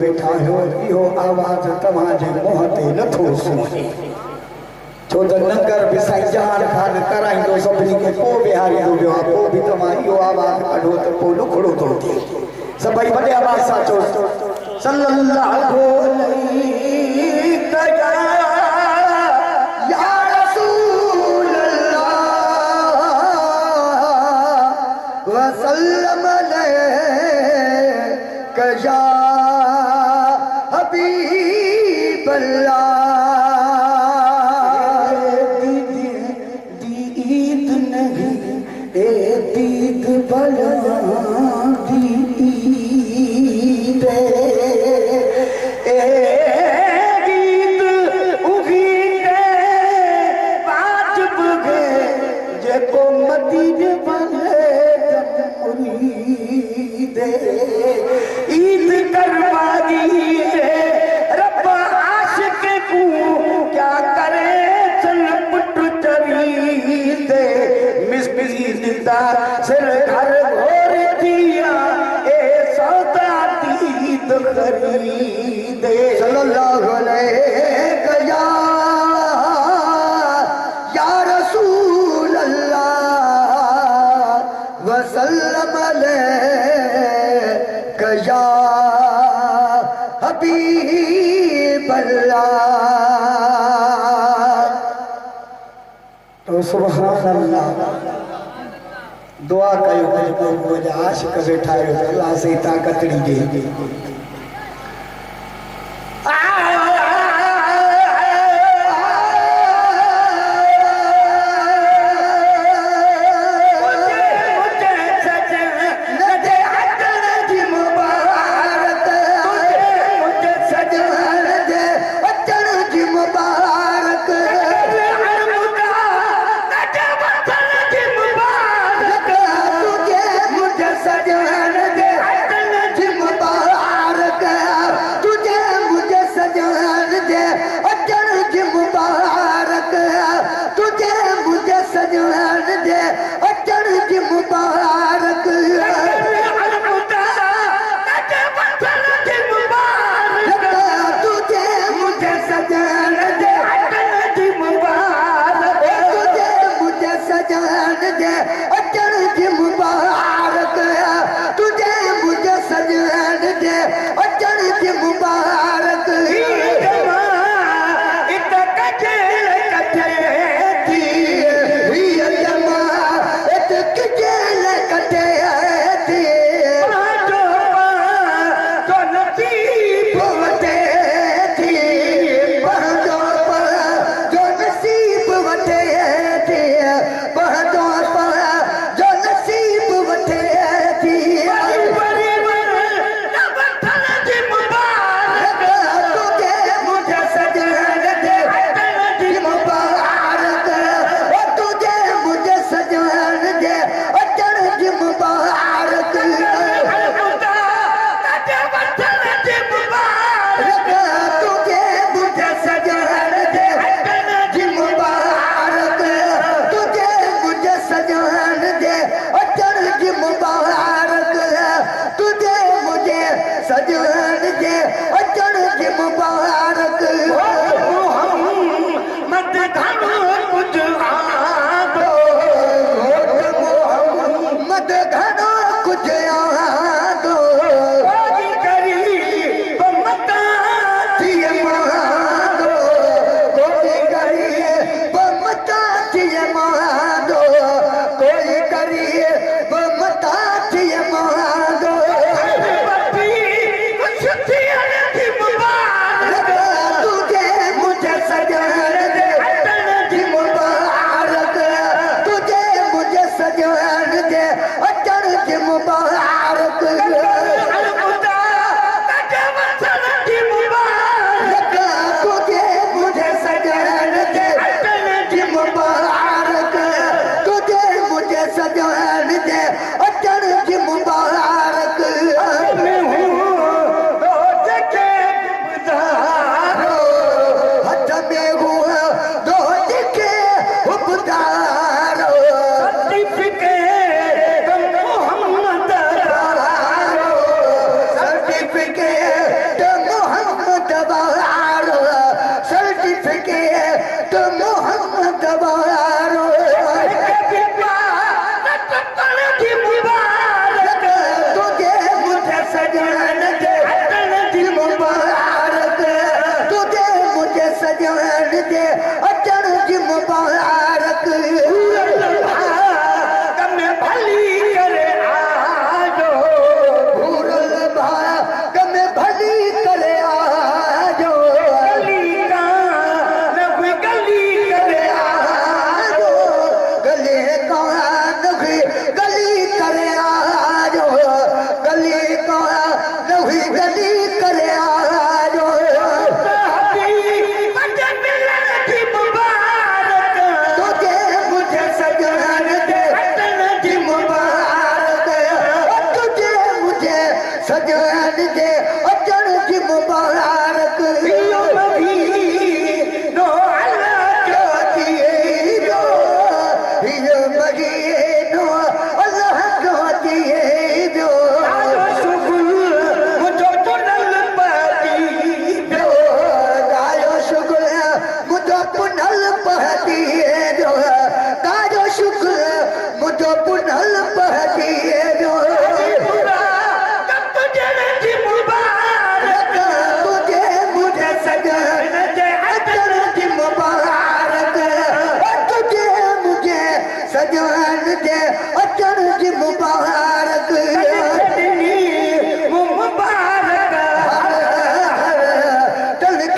बैठा हो इहो आवाज तव्हांजे मुंह ते नथो सुणे छो त नंगर बि साईं जहान खान कराईंदो सभिनी खे पोइ विहारींदो वियो आहे पोइ बि तव्हां इहो आवाज़ कढो त पोइ लुखड़ो थो थिए सभई वॾे आवाज़ सां चओ सल्लल्लाहु अलैहि या रसूल अल्लाह वसल्लम अलैका या हबीब अल्लाह दीद नहीं ए दीद भला दीद ए दीद उगी के वाजिब गे जेको मदीद भले मुरीद ईद करवाई रब आशिक को क्या करे चल पुट चरी दे मिस्किन दा सिर घर घोर दिया ए सौदा दीद खरीदे सल्लल्लाहु अलैहि या रसूल अल्लाह वसल्लम अलैका या हबीब अल्लाह तो सुभान अल्लाह दुआ कयो को मुझे आशिक बैठा है अल्लाह से ताकत ॾिजे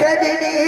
खे ॾिनी